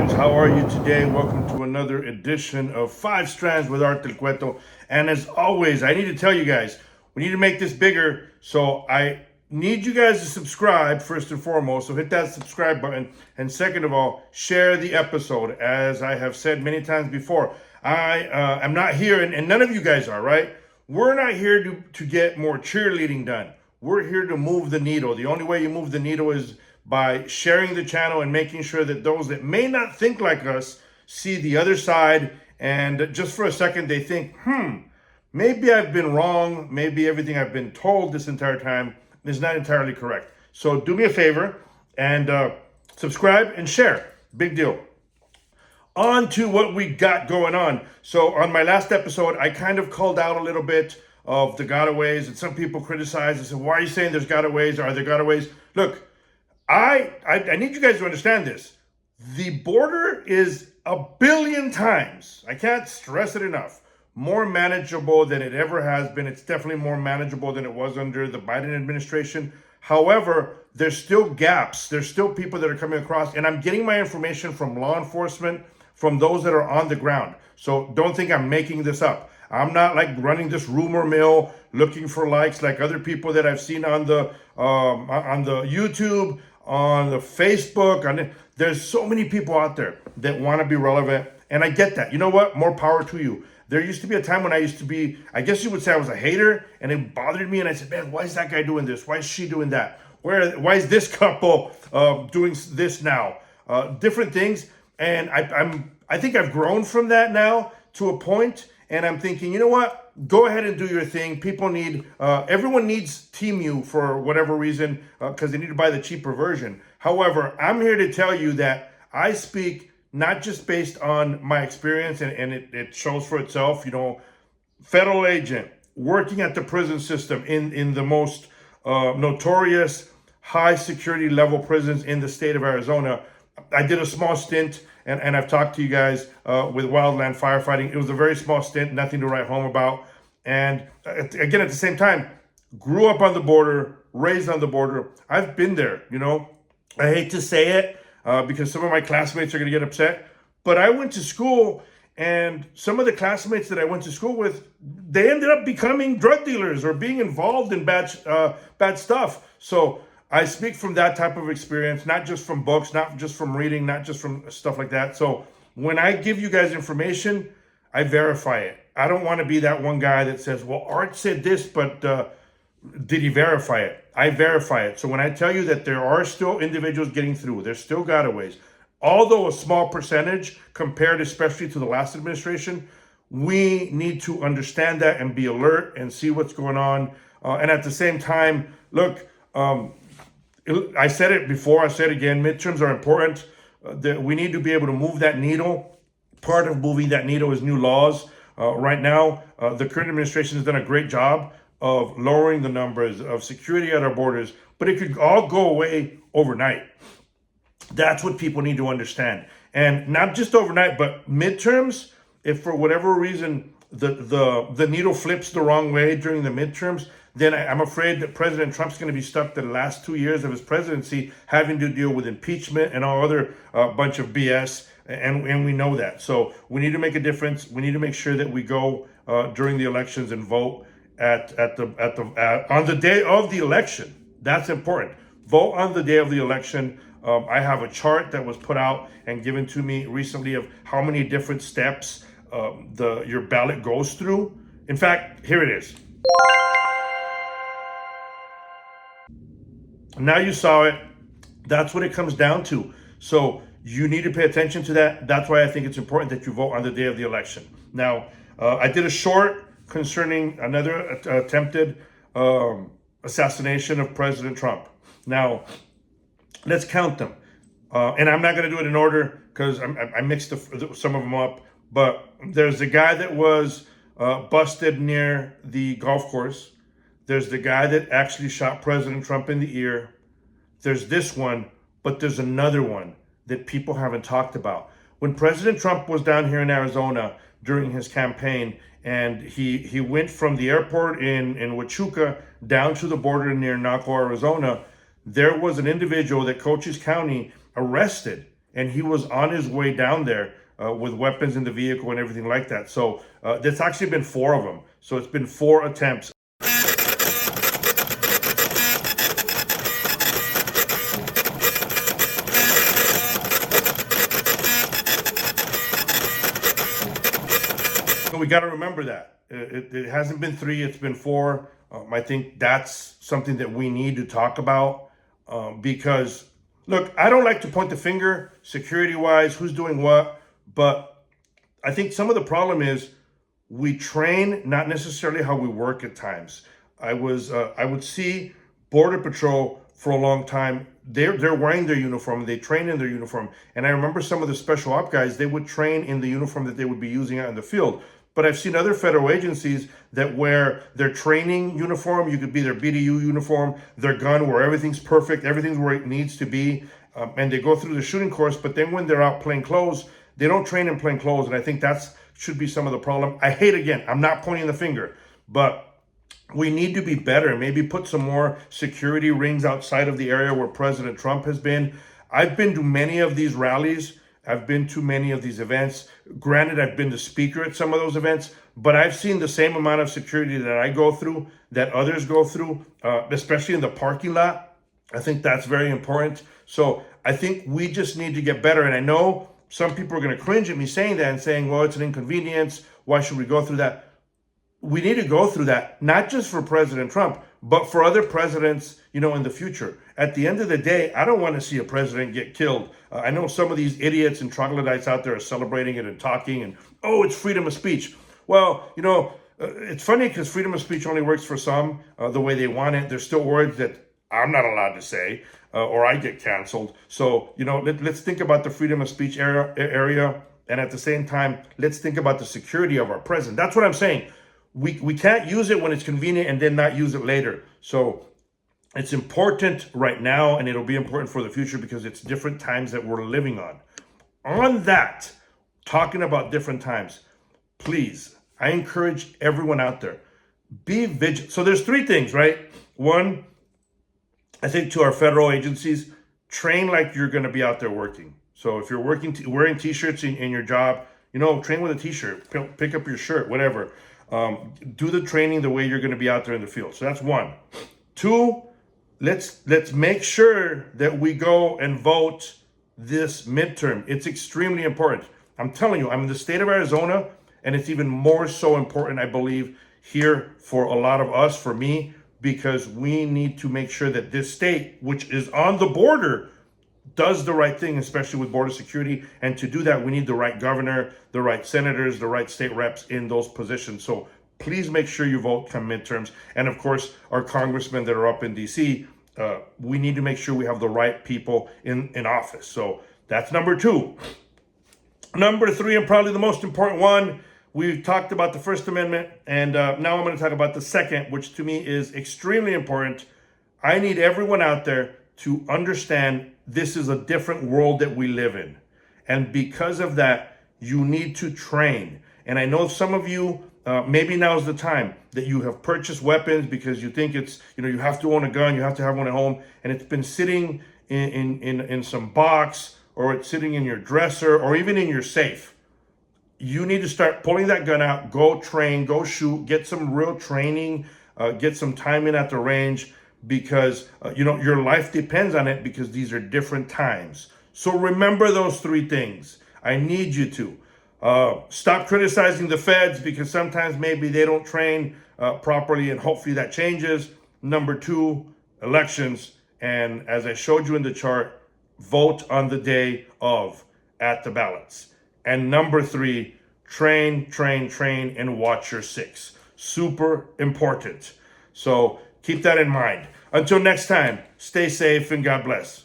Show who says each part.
Speaker 1: friends, how are you today? Welcome to another edition of Five Strands with Art Del Cueto. And as always, I need to tell you guys, we need to make this bigger. So I need you guys to subscribe first and foremost. So hit that subscribe button. And second of all, share the episode. As I have said many times before, I am not here, and none of you guys are, right? We're not here to get more cheerleading done. We're here to move the needle. The only way you move the needle is by sharing the channel and making sure that those that may not think like us see the other side, and just for a second they think, maybe I've been wrong, maybe everything I've been told this entire time is not entirely correct. So do me a favor and subscribe and share. Big deal. On to what we got going on. So on my last episode, I kind of called out a little bit of the gotaways, and some people criticized and said, why are you saying there's gotaways? Are there gotaways? Look, I need you guys to understand this. The border is a billion times, I can't stress it enough, more manageable than it ever has been. It's definitely more manageable than it was under the Biden administration. However, there's still gaps. There's still people that are coming across, and I'm getting my information from law enforcement, from those that are on the ground. So don't think I'm making this up. I'm not like running this rumor mill looking for likes like other people that I've seen on the YouTube, on the Facebook. There's so many people out there that want to be relevant, and I get that. You know what? More power to you. There used to be a time when I used to be, I guess you would say I was a hater, and it bothered me, and I said, man, why is that guy doing this? Why is she doing that? Why is this couple doing this now? Different things, and I think I've grown from that now to a point, and I'm thinking, you know what? Go ahead and do your thing. People need, everyone needs TeamU for whatever reason, because they need to buy the cheaper version. However, I'm here to tell you that I speak not just based on my experience, and it shows for itself, you know, federal agent, working at the prison system in the most notorious high security level prisons in the state of Arizona. I did a small stint, and I've talked to you guys with wildland firefighting. It was a very small stint, nothing to write home about. And again, at the same time, grew up on the border, raised on the border. I've been there, you know. I hate to say it because some of my classmates are going to get upset, but I went to school, and some of the classmates that I went to school with, they ended up becoming drug dealers or being involved in bad stuff. So I speak from that type of experience, not just from books, not just from reading, not just from stuff like that. So when I give you guys information, I verify it. I don't want to be that one guy that says, well, Art said this, but did he verify it? I verify it. So when I tell you that there are still individuals getting through, there's still gotaways, although a small percentage compared especially to the last administration, we need to understand that and be alert and see what's going on. And at the same time, look, I said it before, I said it again, midterms are important. We need to be able to move that needle. Part of moving that needle is new laws. Right now, the current administration has done a great job of lowering the numbers of security at our borders, but it could all go away overnight. That's what people need to understand. And not just overnight, but midterms, if for whatever reason the needle flips the wrong way during the midterms, then I'm afraid that President Trump's going to be stuck the last 2 years of his presidency having to deal with impeachment and all other bunch of BS, and we know that. So we need to make a difference. We need to make sure that we go during the elections and vote on the day of the election. That's important. Vote on the day of the election. I have a chart that was put out and given to me recently of how many different steps your ballot goes through. In fact, here it is. Now you saw it. That's what it comes down to. So you need to pay attention to that. That's why I think it's important that you vote on the day of the election. Now, I did a short concerning another attempted assassination of President Trump. Now, let's count them. And I'm not going to do it in order because I mixed some of them up. But there's the guy that was busted near the golf course. There's the guy that actually shot President Trump in the ear. There's this one, but there's another one that people haven't talked about. When President Trump was down here in Arizona during his campaign, and he went from the airport in Huachuca down to the border near Naco, Arizona, there was an individual that Cochise County arrested and he was on his way down there with weapons in the vehicle and everything like that. So there's actually been 4 of them. So it's been 4 attempts. So we got to remember that. It hasn't been 3, it's been 4. I think that's something that we need to talk about because, look, I don't like to point the finger security-wise, who's doing what, but I think some of the problem is we train not necessarily how we work at times. I would see Border Patrol for a long time. They're wearing their uniform. They train in their uniform. And I remember some of the special op guys, they would train in the uniform that they would be using out in the field. But I've seen other federal agencies that wear their training uniform. You could be their BDU uniform, their gun where everything's perfect, everything's where it needs to be. And they go through the shooting course. But then when they're out plain clothes, they don't train in plain clothes. And I think that's should be some of the problem. I hate, again, I'm not pointing the finger, but we need to be better. Maybe put some more security rings outside of the area where President Trump has been. I've been to many of these rallies. I've been to many of these events. Granted, I've been the speaker at some of those events, but I've seen the same amount of security that I go through, that others go through, especially in the parking lot. I think that's very important. So I think we just need to get better. And I know some people are going to cringe at me saying that and saying, well, it's an inconvenience. Why should we go through that? We need to go through that, not just for President Trump, but for other presidents, in the future. At the end of the day, I don't want to see a president get killed. I know some of these idiots and troglodytes out there are celebrating it and talking and, oh, it's freedom of speech. Well, it's funny because freedom of speech only works for some the way they want it. There's still words that I'm not allowed to say or I get canceled. So, let's think about the freedom of speech area. And at the same time, let's think about the security of our president. That's what I'm saying. We can't use it when it's convenient and then not use it later. So it's important right now, and it'll be important for the future because it's different times that we're living on. On that, talking about different times, please, I encourage everyone out there, be vigilant. So there's 3 things, right? 1, I think to our federal agencies, train like you're going to be out there working. So if you're wearing T-shirts in your job, train with a T-shirt, pick up your shirt, whatever. Do the training the way you're going to be out there in the field. So that's 1. 2, let's make sure that we go and vote this midterm. It's extremely important. I'm telling you, I'm in the state of Arizona, and it's even more so important, I believe, here for a lot of us, for me, because we need to make sure that this state, which is on the border, does the right thing, especially with border security. And to do that, we need the right governor, the right senators, the right state reps in those positions. So please make sure you vote come midterms. And of course, our congressmen that are up in DC, we need to make sure we have the right people in office. So that's number 2. Number 3, and probably the most important one, we've talked about the First Amendment, and now I'm going to talk about the second, which to me is extremely important. I need everyone out there to understand this is a different world that we live in. And because of that, you need to train. And I know some of you, maybe now's the time that you have purchased weapons because you think it's, you have to own a gun, you have to have one at home, and it's been sitting in some box, or it's sitting in your dresser, or even in your safe. You need to start pulling that gun out, go train, go shoot, get some real training, get some time in at the range, because your life depends on it, because these are different times. So remember those 3 things. I need you to stop criticizing the feds, because sometimes maybe they don't train properly, and hopefully that changes. Number 2, elections, and as I showed you in the chart, vote on the day of at the ballots. And number 3, train, and watch your 6. Super important. So keep that in mind. Until next time, stay safe and God bless.